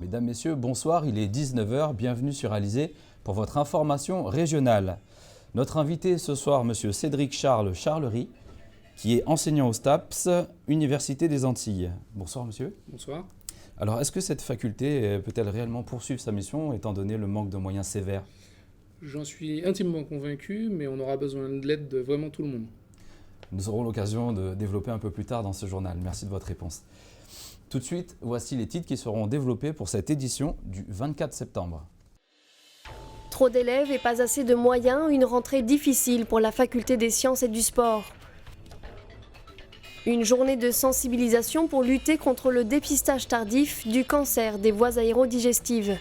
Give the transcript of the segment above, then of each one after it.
Mesdames, Messieurs, bonsoir, il est 19 heures, bienvenue sur Alizé pour votre information régionale. Notre invité ce soir, Monsieur Cédric Charles Charlery, qui est enseignant au STAPS, Université des Antilles. Bonsoir Monsieur. Bonsoir. Alors, est-ce que cette faculté peut-elle réellement poursuivre sa mission étant donné le manque de moyens sévères? J'en suis intimement convaincu, mais on aura besoin de l'aide de vraiment tout le monde. Nous aurons l'occasion de développer un peu plus tard dans ce journal. Merci de votre réponse. Tout de suite, voici les titres qui seront développés pour cette édition du 24 septembre. Trop d'élèves et pas assez de moyens, une rentrée difficile pour la faculté des sciences et du sport. Une journée de sensibilisation pour lutter contre le dépistage tardif du cancer des voies aérodigestives.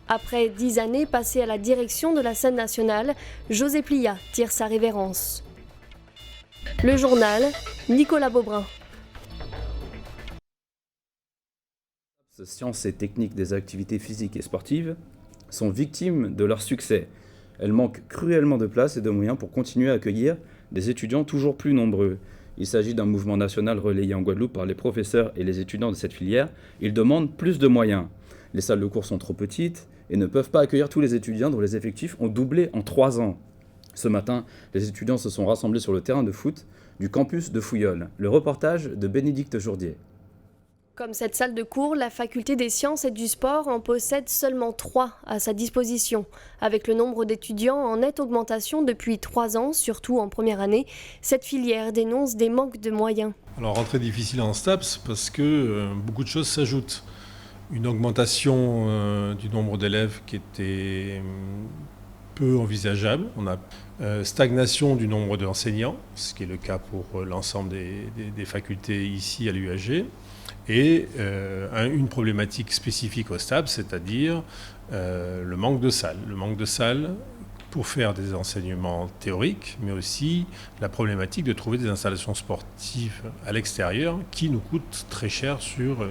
Après 10 années passées à la direction de la scène nationale, José Plia tire sa révérence. Le journal, Nicolas Beaubrun. Sciences et techniques des activités physiques et sportives sont victimes de leur succès. Elles manquent cruellement de place et de moyens pour continuer à accueillir des étudiants toujours plus nombreux. Il s'agit d'un mouvement national relayé en Guadeloupe par les professeurs et les étudiants de cette filière. Ils demandent plus de moyens. Les salles de cours sont trop petites et ne peuvent pas accueillir tous les étudiants dont les effectifs ont doublé en 3 ans. Ce matin, les étudiants se sont rassemblés sur le terrain de foot du campus de Fouilleul. Le reportage de Bénédicte Jourdier. Comme cette salle de cours, la faculté des sciences et du sport en possède seulement 3 à sa disposition. Avec le nombre d'étudiants en nette augmentation depuis 3 ans, surtout en première année, cette filière dénonce des manques de moyens. Alors rentrée difficile en STAPS parce que beaucoup de choses s'ajoutent. Une augmentation du nombre d'élèves qui était peu envisageable. On a stagnation du nombre d'enseignants, ce qui est le cas pour l'ensemble des facultés ici à l'UAG. Et une problématique spécifique au STAPS, c'est-à-dire le manque de salles. Le manque de salles pour faire des enseignements théoriques, mais aussi la problématique de trouver des installations sportives à l'extérieur qui nous coûtent très cher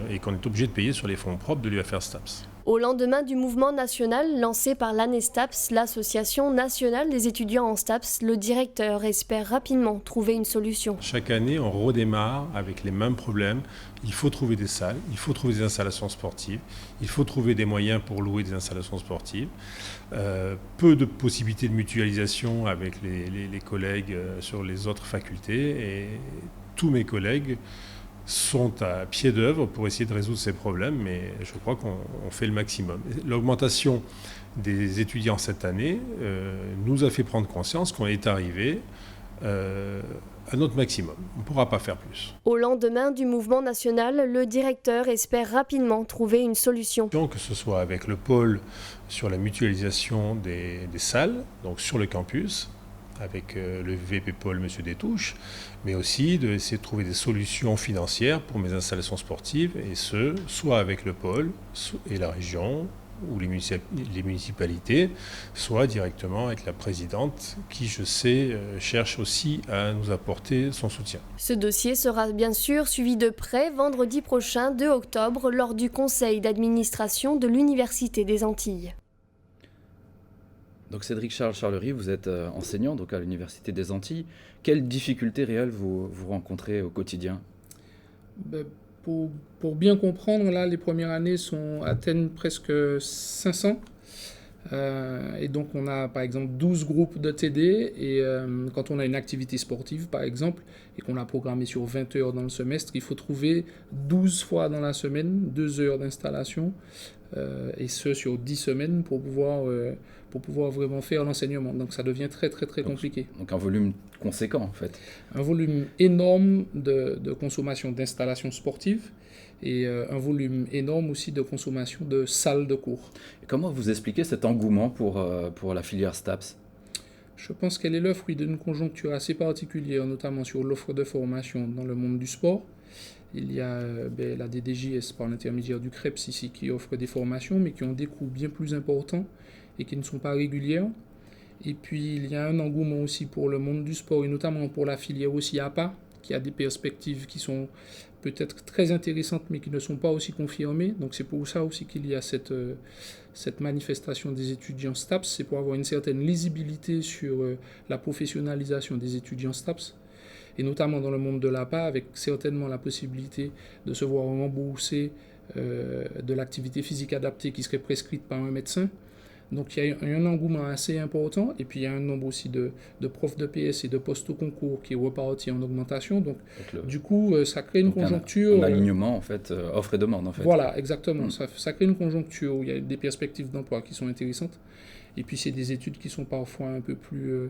et qu'on est obligé de payer sur les fonds propres de l'UFR STAPS. Au lendemain du mouvement national lancé par l'ANESTAPS, l'Association nationale des étudiants en STAPS, le directeur espère rapidement trouver une solution. Chaque année, on redémarre avec les mêmes problèmes. Il faut trouver des salles, il faut trouver des installations sportives, il faut trouver des moyens pour louer des installations sportives. Peu de possibilités de mutualisation avec les collègues sur les autres facultés. Et tous mes collègues sont à pied d'œuvre pour essayer de résoudre ces problèmes, mais je crois qu'on fait le maximum. L'augmentation des étudiants cette année nous a fait prendre conscience qu'on est arrivé à notre maximum. On ne pourra pas faire plus. Au lendemain du mouvement national, le directeur espère rapidement trouver une solution. Que ce soit avec le pôle sur la mutualisation des salles, donc sur le campus, avec le VP Pôle M. Détouche, mais aussi d'essayer de trouver des solutions financières pour mes installations sportives, et ce, soit avec le pôle et la région, ou les municipalités, soit directement avec la présidente, qui, je sais, cherche aussi à nous apporter son soutien. Ce dossier sera bien sûr suivi de près vendredi prochain, 2 octobre, lors du conseil d'administration de l'Université des Antilles. Donc Cédric Charles Charlery, vous êtes enseignant donc à l'Université des Antilles. Quelles difficultés réelles vous rencontrez au quotidien? Pour bien comprendre, là, les premières années atteignent presque 500. Et donc on a par exemple 12 groupes de TD, et quand on a une activité sportive par exemple, et qu'on l'a programmée sur 20 heures dans le semestre, il faut trouver 12 fois dans la semaine 2 heures d'installation, et ce sur 10 semaines pour pouvoir vraiment faire l'enseignement. Donc ça devient très compliqué. Donc un volume conséquent en fait. Un volume énorme de consommation d'installations sportives, et un volume énorme aussi de consommation de salles de cours. Et comment vous expliquez cet engouement pour la filière STAPS? Je pense qu'elle est le fruit d'une conjoncture assez particulière, notamment sur l'offre de formation dans le monde du sport. Il y a la DDJS par l'intermédiaire du CREPS ici qui offre des formations, mais qui ont des coûts bien plus importants et qui ne sont pas régulières. Et puis il y a un engouement aussi pour le monde du sport, et notamment pour la filière aussi APA, qui a des perspectives qui sont peut-être très intéressantes, mais qui ne sont pas aussi confirmées. Donc c'est pour ça aussi qu'il y a cette manifestation des étudiants STAPS, c'est pour avoir une certaine lisibilité sur la professionnalisation des étudiants STAPS, et notamment dans le monde de l'APA, avec certainement la possibilité de se voir rembourser de l'activité physique adaptée qui serait prescrite par un médecin. Donc il y a un engouement assez important et puis il y a un nombre aussi de profs de PS et de postes au concours qui est reparti en augmentation. Donc du coup, ça crée une conjoncture... Un alignement en fait, offre et demande en fait. Voilà, exactement. Ça crée une conjoncture où il y a des perspectives d'emploi qui sont intéressantes. Et puis c'est des études qui sont parfois un peu plus,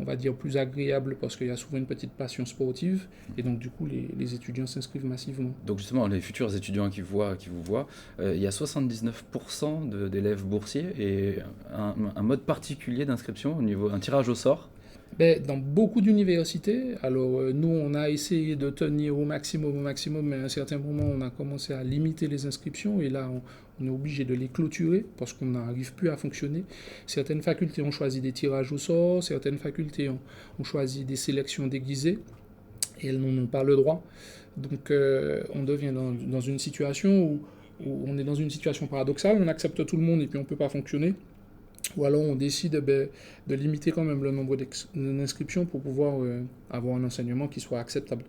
on va dire, plus agréables parce qu'il y a souvent une petite passion sportive. Et donc du coup, les étudiants s'inscrivent massivement. Donc justement, les futurs étudiants qui vous voient, il y a 79% d'élèves boursiers et un mode particulier d'inscription au niveau, un tirage au sort. Dans beaucoup d'universités, alors nous on a essayé de tenir au maximum, mais à un certain moment on a commencé à limiter les inscriptions et là on est obligé de les clôturer parce qu'on n'arrive plus à fonctionner. Certaines facultés ont choisi des tirages au sort, certaines facultés ont choisi des sélections déguisées et elles n'en ont pas le droit. Donc on devient dans une situation où on est dans une situation paradoxale, on accepte tout le monde et puis on ne peut pas fonctionner. Ou alors on décide de limiter quand même le nombre d'inscriptions pour pouvoir avoir un enseignement qui soit acceptable.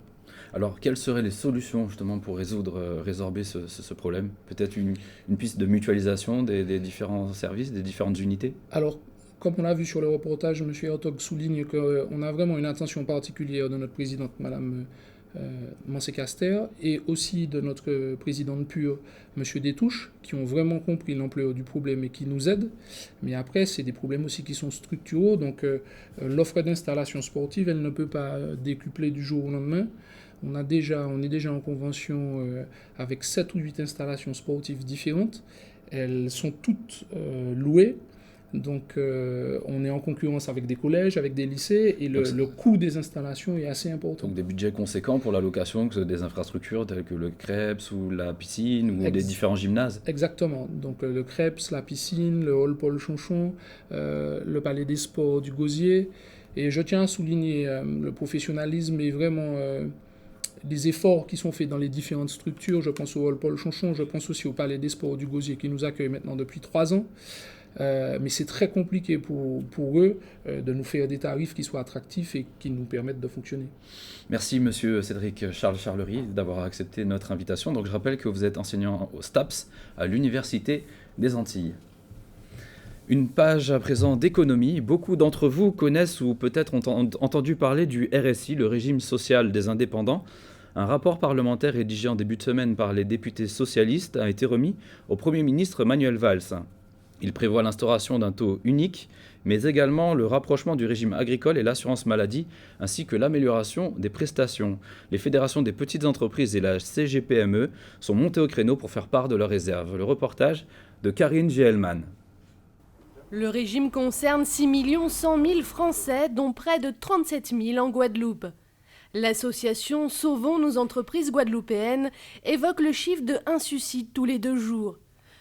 Alors, quelles seraient les solutions justement pour résorber ce problème? Peut-être une piste de mutualisation des différents services, des différentes unités? Alors, comme on l'a vu sur le reportage, M. Hertog souligne qu'on a vraiment une attention particulière de notre présidente, Mme Mancé-Caster, et aussi de notre présidente pure, M. Détouche, qui ont vraiment compris l'ampleur du problème et qui nous aident. Mais après, c'est des problèmes aussi qui sont structuraux. Donc, l'offre d'installation sportive, elle ne peut pas décupler du jour au lendemain. On est déjà en convention avec 7 ou 8 installations sportives différentes. Elles sont toutes louées. Donc on est en concurrence avec des collèges, avec des lycées, et le coût des installations est assez important. Donc des budgets conséquents pour la location des infrastructures telles que le CREPS ou la piscine ou les différents gymnases. Exactement. Donc le CREPS, la piscine, le hall Paul Chonchon, le palais des sports du Gosier. Et je tiens à souligner le professionnalisme et vraiment les efforts qui sont faits dans les différentes structures. Je pense au hall Paul Chonchon, je pense aussi au palais des sports du Gosier qui nous accueille maintenant depuis 3 ans. Mais c'est très compliqué pour eux de nous faire des tarifs qui soient attractifs et qui nous permettent de fonctionner. Merci Monsieur Cédric Charlery d'avoir accepté notre invitation. Donc je rappelle que vous êtes enseignant au STAPS à l'Université des Antilles. Une page à présent d'économie. Beaucoup d'entre vous connaissent ou peut-être ont entendu parler du RSI, le régime social des indépendants. Un rapport parlementaire rédigé en début de semaine par les députés socialistes a été remis au Premier ministre Manuel Valls. Il prévoit l'instauration d'un taux unique, mais également le rapprochement du régime agricole et l'assurance maladie, ainsi que l'amélioration des prestations. Les fédérations des petites entreprises et la CGPME sont montées au créneau pour faire part de leurs réserves. Le reportage de Karine Gielman. Le régime concerne 6 100 000 Français, dont près de 37 000 en Guadeloupe. L'association Sauvons nos entreprises guadeloupéennes évoque le chiffre de 1 suicide tous les 2 jours.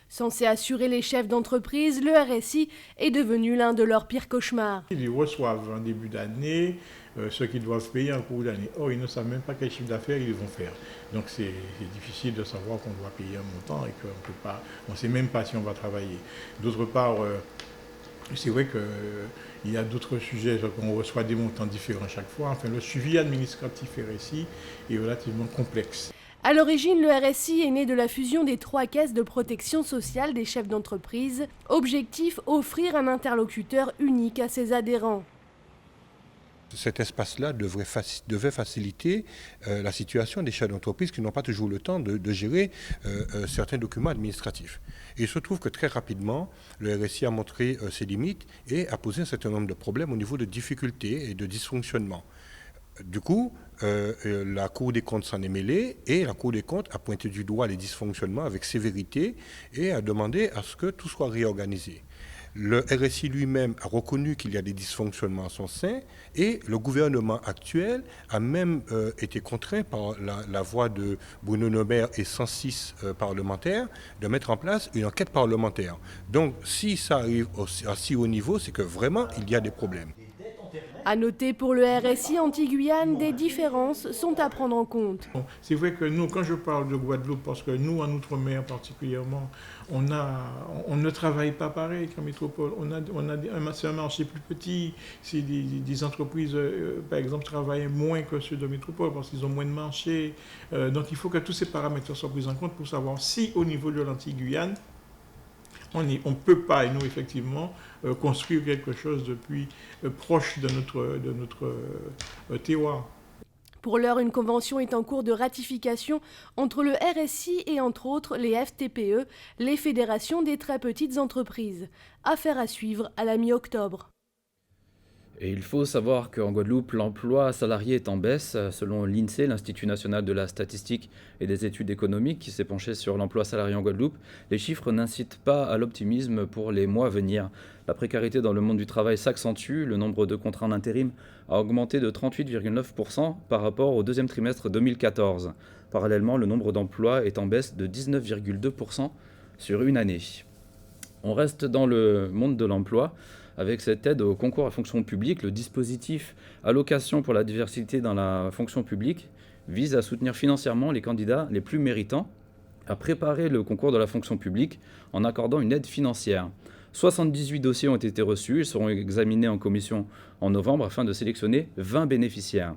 Censé assurer les chefs d'entreprise, le RSI est devenu l'un de leurs pires cauchemars. Ils reçoivent en début d'année ce qu'ils doivent payer en cours d'année. Or, ils ne savent même pas quel chiffre d'affaires ils vont faire. Donc, c'est difficile de savoir qu'on doit payer un montant et qu'on ne sait même pas si on va travailler. D'autre part, c'est vrai qu'il y a d'autres sujets qu'on reçoit des montants différents chaque fois. Enfin, le suivi administratif RSI est relativement complexe. À l'origine, le RSI est né de la fusion des 3 caisses de protection sociale des chefs d'entreprise. Objectif, offrir un interlocuteur unique à ses adhérents. Cet espace-là devait faciliter la situation des chefs d'entreprise qui n'ont pas toujours le temps de gérer certains documents administratifs. Et il se trouve que très rapidement, le RSI a montré ses limites et a posé un certain nombre de problèmes au niveau de difficultés et de dysfonctionnements. Du coup, la Cour des comptes s'en est mêlée et la Cour des comptes a pointé du doigt les dysfonctionnements avec sévérité et a demandé à ce que tout soit réorganisé. Le RSI lui-même a reconnu qu'il y a des dysfonctionnements à son sein et le gouvernement actuel a même été contraint par la voix de Bruno Le Maire et 106 parlementaires de mettre en place une enquête parlementaire. Donc si ça arrive à si haut niveau, c'est que vraiment il y a des problèmes. À noter pour le RSI Antilles-Guyane, des différences sont à prendre en compte. C'est vrai que nous, quand je parle de Guadeloupe, parce que nous, en Outre-mer particulièrement, on ne travaille pas pareil qu'en métropole. C'est un marché plus petit. C'est des entreprises, par exemple, travaillent moins que ceux de métropole parce qu'ils ont moins de marché. Donc il faut que tous ces paramètres soient pris en compte pour savoir si au niveau de l'Antilles-Guyane, on ne peut pas, et nous, effectivement, construire quelque chose de plus proche de notre terroir. Pour l'heure, une convention est en cours de ratification entre le RSI et, entre autres, les FTPE, les fédérations des très petites entreprises. Affaire à suivre à la mi-octobre. Et il faut savoir qu'en Guadeloupe, l'emploi salarié est en baisse. Selon l'INSEE, l'Institut national de la statistique et des études économiques, qui s'est penché sur l'emploi salarié en Guadeloupe, les chiffres n'incitent pas à l'optimisme pour les mois à venir. La précarité dans le monde du travail s'accentue. Le nombre de contrats en intérim a augmenté de 38,9% par rapport au deuxième trimestre 2014. Parallèlement, le nombre d'emplois est en baisse de 19,2% sur une année. On reste dans le monde de l'emploi. Avec cette aide au concours à fonction publique, le dispositif Allocation pour la diversité dans la fonction publique vise à soutenir financièrement les candidats les plus méritants à préparer le concours de la fonction publique en accordant une aide financière. 78 dossiers ont été reçus, ils seront examinés en commission en novembre afin de sélectionner 20 bénéficiaires.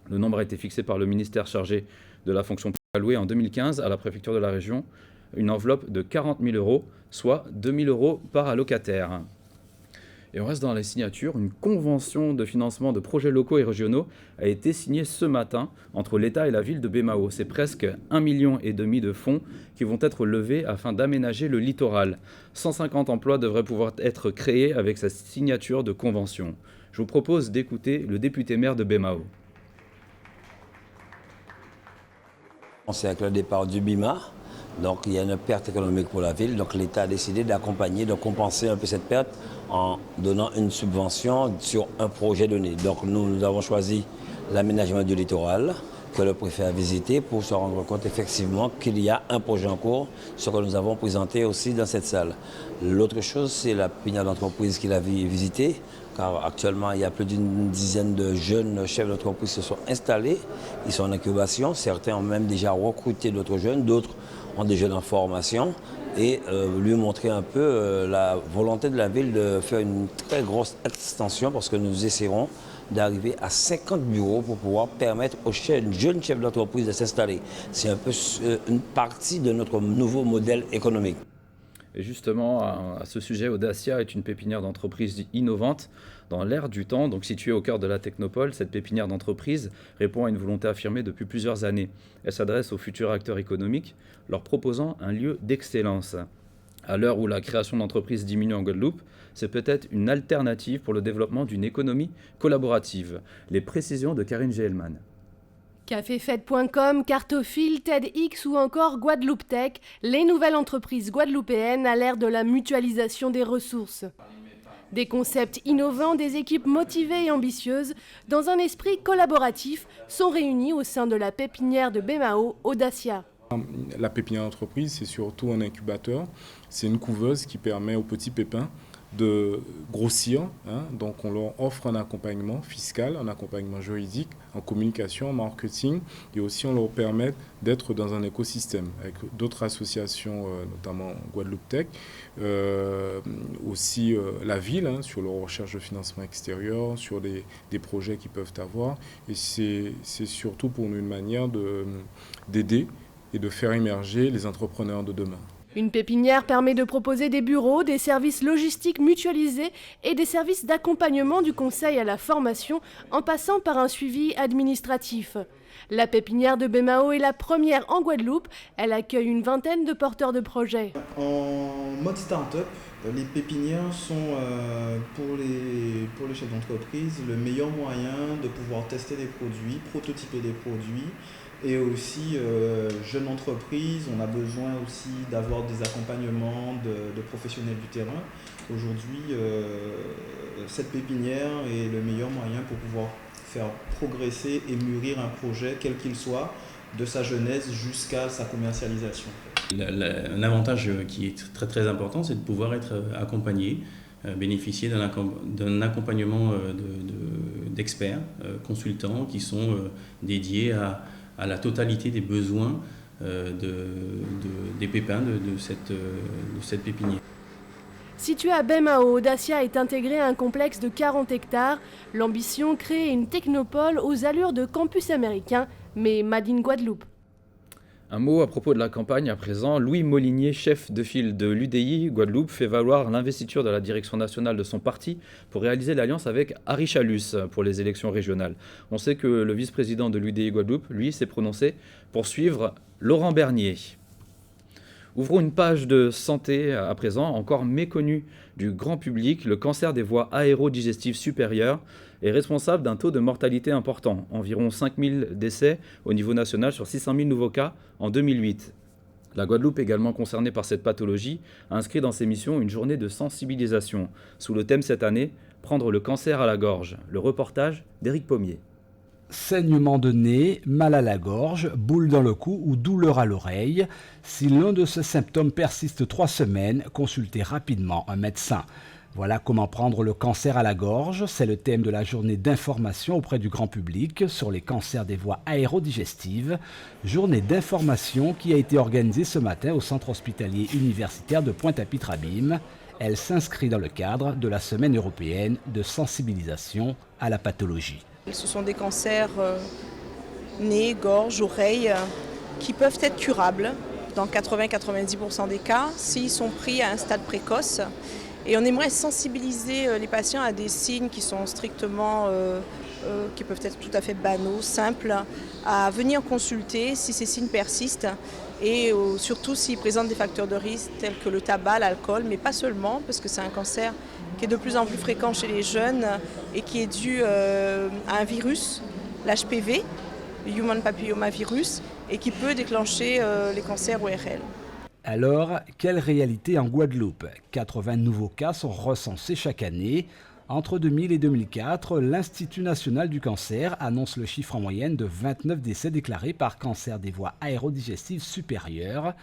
Le nombre a été fixé par le ministère chargé de la fonction publique, alloué en 2015 à la préfecture de la région une enveloppe de 40 000 €, soit 2 000 € par allocataire. Et on reste dans les signatures. Une convention de financement de projets locaux et régionaux a été signée ce matin entre l'État et la ville de Bémao. C'est presque 1,5 million de fonds qui vont être levés afin d'aménager le littoral. 150 emplois devraient pouvoir être créés avec cette signature de convention. Je vous propose d'écouter le député maire de Bémao. C'est avec le départ du BIMA. Donc il y a une perte économique pour la ville, donc l'État a décidé d'accompagner, de compenser un peu cette perte en donnant une subvention sur un projet donné. Donc nous avons choisi l'aménagement du littoral que le préfet a visité pour se rendre compte effectivement qu'il y a un projet en cours, ce que nous avons présenté aussi dans cette salle. L'autre chose, c'est la pépinière d'entreprise qu'il a visité, car actuellement il y a plus d'une dizaine de jeunes chefs d'entreprise qui se sont installés, ils sont en incubation, certains ont même déjà recruté d'autres jeunes, d'autres ont des jeunes en formation et lui montrer un peu la volonté de la ville de faire une très grosse extension parce que nous essaierons d'arriver à 50 bureaux pour pouvoir permettre aux jeunes chefs d'entreprise de s'installer. C'est un peu une partie de notre nouveau modèle économique. Et justement, à ce sujet, Audacia est une pépinière d'entreprise innovante dans l'air du temps. Donc située au cœur de la technopole, cette pépinière d'entreprise répond à une volonté affirmée depuis plusieurs années. Elle s'adresse aux futurs acteurs économiques, leur proposant un lieu d'excellence. À l'heure où la création d'entreprises diminue en Guadeloupe, c'est peut-être une alternative pour le développement d'une économie collaborative. Les précisions de Karine Gehelman. Caféfête.com, Cartophile, TEDx ou encore Guadeloupe Tech, les nouvelles entreprises guadeloupéennes à l'ère de la mutualisation des ressources. Des concepts innovants, des équipes motivées et ambitieuses, dans un esprit collaboratif, sont réunis au sein de la pépinière de Bémao, Audacia. La pépinière d'entreprise, c'est surtout un incubateur. C'est une couveuse qui permet aux petits pépins de grossir. Donc on leur offre un accompagnement fiscal, un accompagnement juridique, en communication, en marketing, et aussi on leur permet d'être dans un écosystème avec d'autres associations, notamment Guadeloupe Tech, aussi la ville, sur leur recherche de financement extérieur, sur des projets qu'ils peuvent avoir. Et c'est surtout pour nous une manière d'aider et de faire émerger les entrepreneurs de demain. Une pépinière permet de proposer des bureaux, des services logistiques mutualisés et des services d'accompagnement du conseil à la formation en passant par un suivi administratif. La pépinière de Bémao est la première en Guadeloupe. Elle accueille une vingtaine de porteurs de projets. En mode start-up, les pépinières sont pour les chefs d'entreprise le meilleur moyen de pouvoir tester des produits, prototyper des produits. Et aussi, jeune entreprise, on a besoin aussi d'avoir des accompagnements de professionnels du terrain. Aujourd'hui, cette pépinière est le meilleur moyen pour pouvoir faire progresser et mûrir un projet, quel qu'il soit, de sa genèse jusqu'à sa commercialisation. Un avantage qui est très très important, c'est de pouvoir être accompagné bénéficier d'un accompagnement d'experts, consultants qui sont dédiés à la totalité des besoins des pépins de cette pépinière. Situé à Baie-Mahault, Dacia est intégré à un complexe de 40 hectares. L'ambition, créer une technopole aux allures de campus américain, mais made in Guadeloupe. Un mot à propos de la campagne à présent. Louis Molinier, chef de file de l'UDI Guadeloupe, fait valoir l'investiture de la direction nationale de son parti pour réaliser l'alliance avec Harry Chalus pour les élections régionales. On sait que le vice-président de l'UDI Guadeloupe, lui, s'est prononcé pour suivre Laurent Bernier. Ouvrons une page de santé à présent, encore méconnue du grand public. Le cancer des voies aérodigestives supérieures est responsable d'un taux de mortalité important, environ 5000 décès au niveau national sur 600 000 nouveaux cas en 2008. La Guadeloupe, également concernée par cette pathologie, a inscrit dans ses missions une journée de sensibilisation, sous le thème cette année « Prendre le cancer à la gorge ». Le reportage d'Éric Pommier. Saignement de nez, mal à la gorge, boule dans le cou ou douleur à l'oreille. Si l'un de ces symptômes persiste 3 semaines, consultez rapidement un médecin. Voilà comment prendre le cancer à la gorge. C'est le thème de la journée d'information auprès du grand public sur les cancers des voies aérodigestives. Journée d'information qui a été organisée ce matin au centre hospitalier universitaire de Pointe-à-Pitre-Abîme. Elle s'inscrit dans le cadre de la semaine européenne de sensibilisation à la pathologie. Ce sont des cancers nez, gorge, oreille qui peuvent être curables dans 80-90% des cas s'ils sont pris à un stade précoce. Et on aimerait sensibiliser les patients à des signes qui sont strictement, qui peuvent être tout à fait banaux, simples, à venir consulter si ces signes persistent et surtout s'ils présentent des facteurs de risque tels que le tabac, l'alcool, mais pas seulement parce que c'est un cancer qui est de plus en plus fréquent chez les jeunes et qui est dû à un virus, l'HPV, le Human Papillomavirus, et qui peut déclencher les cancers ORL. Alors, quelle réalité en Guadeloupe ? 80 nouveaux cas sont recensés chaque année. Entre 2000 et 2004, l'Institut national du cancer annonce le chiffre en moyenne de 29 décès déclarés par cancer des voies aérodigestives supérieures.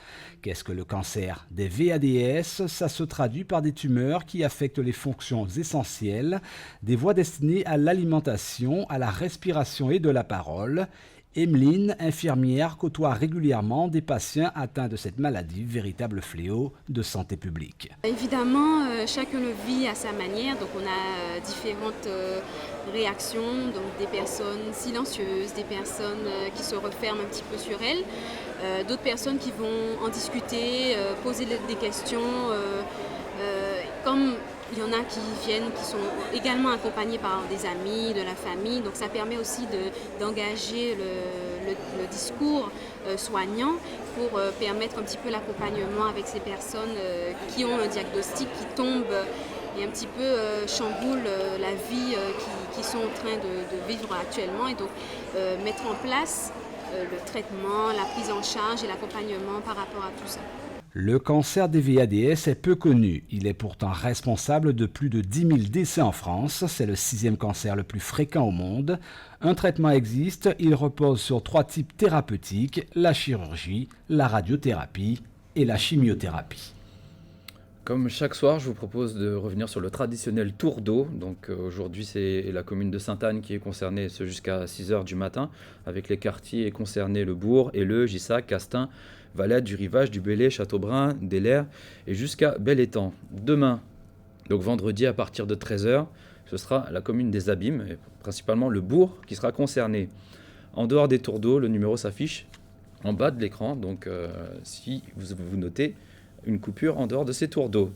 Qu'est-ce que le cancer des VADS ? Ça se traduit par des tumeurs qui affectent les fonctions essentielles des voies destinées à l'alimentation, à la respiration et de la parole. Emeline, infirmière, côtoie régulièrement des patients atteints de cette maladie, véritable fléau de santé publique. Évidemment, chacun le vit à sa manière, donc on a différentes réactions, donc des personnes silencieuses, des personnes qui se referment un petit peu sur elles, d'autres personnes qui vont en discuter, poser des questions, comme il y en a qui viennent, qui sont également accompagnés par des amis, de la famille. Donc ça permet aussi d'engager le discours soignant pour permettre un petit peu l'accompagnement avec ces personnes qui ont un diagnostic, qui tombent et un petit peu chamboulent la vie qu'ils sont en train de vivre actuellement. Et donc mettre en place le traitement, la prise en charge et l'accompagnement par rapport à tout ça. Le cancer des VADS est peu connu. Il est pourtant responsable de plus de 10 000 décès en France. C'est le 6e cancer le plus fréquent au monde. Un traitement existe. Il repose sur 3 types thérapeutiques, la chirurgie, la radiothérapie et la chimiothérapie. Comme chaque soir, je vous propose de revenir sur le traditionnel tour d'eau. Donc aujourd'hui, c'est la commune de Sainte-Anne qui est concernée, ce jusqu'à 6h du matin, avec les quartiers concernés, le Bourg, Helleu, Gissac, Castin, Valette, du Rivage, du Bellay, Châteaubrun, Delair et jusqu'à Bel-Étang. Demain, donc vendredi à partir de 13h, ce sera la commune des Abîmes, et principalement le Bourg qui sera concerné. En dehors des tours d'eau, le numéro s'affiche en bas de l'écran, donc si vous notez une coupure en dehors de ces tours d'eau.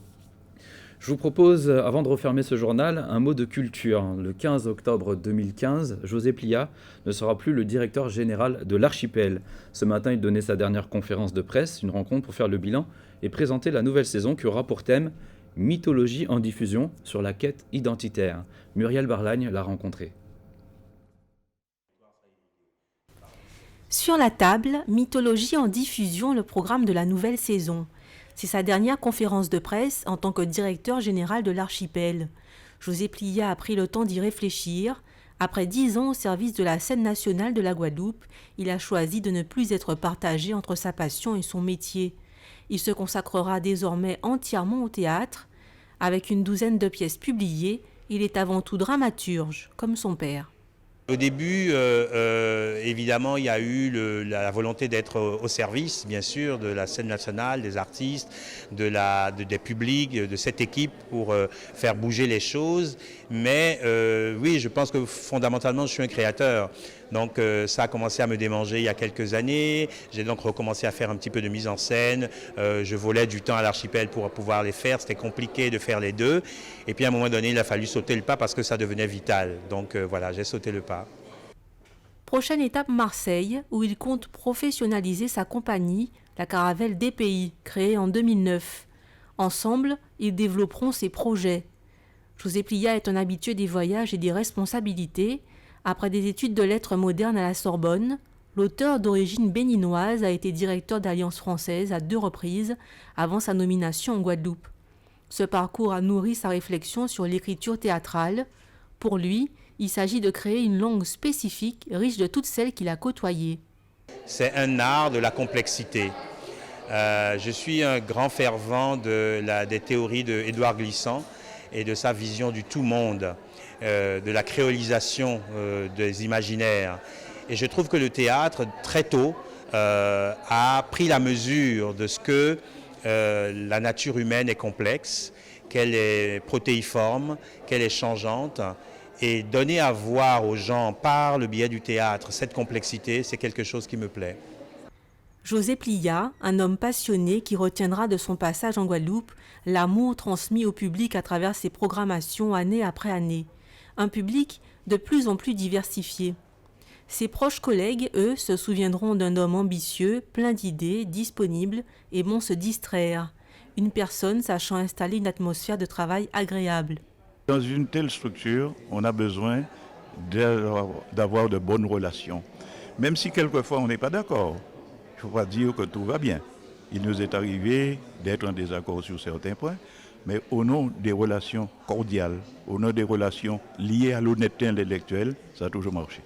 Je vous propose, avant de refermer ce journal, un mot de culture. Le 15 octobre 2015, José Plia ne sera plus le directeur général de l'Archipel. Ce matin, il donnait sa dernière conférence de presse, une rencontre pour faire le bilan et présenter la nouvelle saison qui aura pour thème « Mythologie en diffusion sur la quête identitaire ». Muriel Barlagne l'a rencontré. Sur la table, Mythologie en diffusion, le programme de la nouvelle saison. C'est sa dernière conférence de presse en tant que directeur général de l'Archipel. José Plia a pris le temps d'y réfléchir. Après 10 ans au service de la scène nationale de la Guadeloupe, il a choisi de ne plus être partagé entre sa passion et son métier. Il se consacrera désormais entièrement au théâtre. Avec une douzaine de pièces publiées, il est avant tout dramaturge, comme son père. Au début, évidemment, il y a eu la volonté d'être au service, bien sûr, de la scène nationale, des artistes, des publics, de cette équipe pour faire bouger les choses. Mais oui, je pense que fondamentalement, je suis un créateur. Donc ça a commencé à me démanger il y a quelques années. J'ai donc recommencé à faire un petit peu de mise en scène. Je volais du temps à l'archipel pour pouvoir les faire. C'était compliqué de faire les deux. Et puis à un moment donné, il a fallu sauter le pas parce que ça devenait vital. Donc voilà, j'ai sauté le pas. Prochaine étape, Marseille, où il compte professionnaliser sa compagnie, la Caravelle DPI, créée en 2009. Ensemble, ils développeront ses projets. José Plia est un habitué des voyages et des responsabilités. Après des études de lettres modernes à la Sorbonne, l'auteur d'origine béninoise a été directeur d'Alliance française à 2 reprises avant sa nomination en Guadeloupe. Ce parcours a nourri sa réflexion sur l'écriture théâtrale. Pour lui, il s'agit de créer une langue spécifique, riche de toutes celles qu'il a côtoyées. C'est un art de la complexité. Je suis un grand fervent des théories d'Édouard Glissant et de sa vision du tout-monde, de la créolisation des imaginaires. Et je trouve que le théâtre, très tôt, a pris la mesure de ce que la nature humaine est complexe, qu'elle est protéiforme, qu'elle est changeante. Et donner à voir aux gens par le biais du théâtre cette complexité, c'est quelque chose qui me plaît. José Plia, un homme passionné qui retiendra de son passage en Guadeloupe l'amour transmis au public à travers ses programmations année après année. Un public de plus en plus diversifié. Ses proches collègues, eux, se souviendront d'un homme ambitieux, plein d'idées, disponible et bon se distraire. Une personne sachant installer une atmosphère de travail agréable. Dans une telle structure, on a besoin d'avoir de bonnes relations. Même si quelquefois on n'est pas d'accord, il ne faut pas dire que tout va bien. Il nous est arrivé d'être en désaccord sur certains points, mais au nom des relations cordiales, au nom des relations liées à l'honnêteté intellectuelle, ça a toujours marché.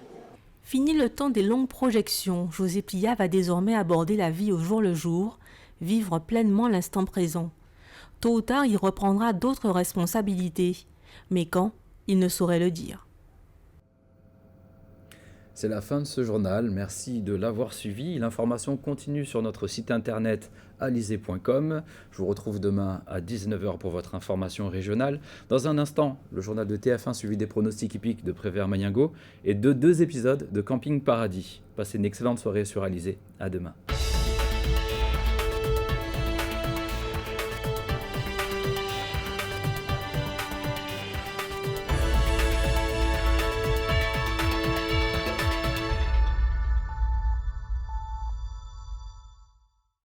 Fini le temps des longues projections, José Plia va désormais aborder la vie au jour le jour, vivre pleinement l'instant présent. Tôt ou tard, il reprendra d'autres responsabilités. Mais quand, il ne saurait le dire. C'est la fin de ce journal, merci de l'avoir suivi. L'information continue sur notre site internet alizé.com. Je vous retrouve demain à 19h pour votre information régionale. Dans un instant, le journal de TF1 suivi des pronostics hippiques de Prévert-Magningo et de 2 épisodes de Camping Paradis. Passez une excellente soirée sur Alizé. À demain.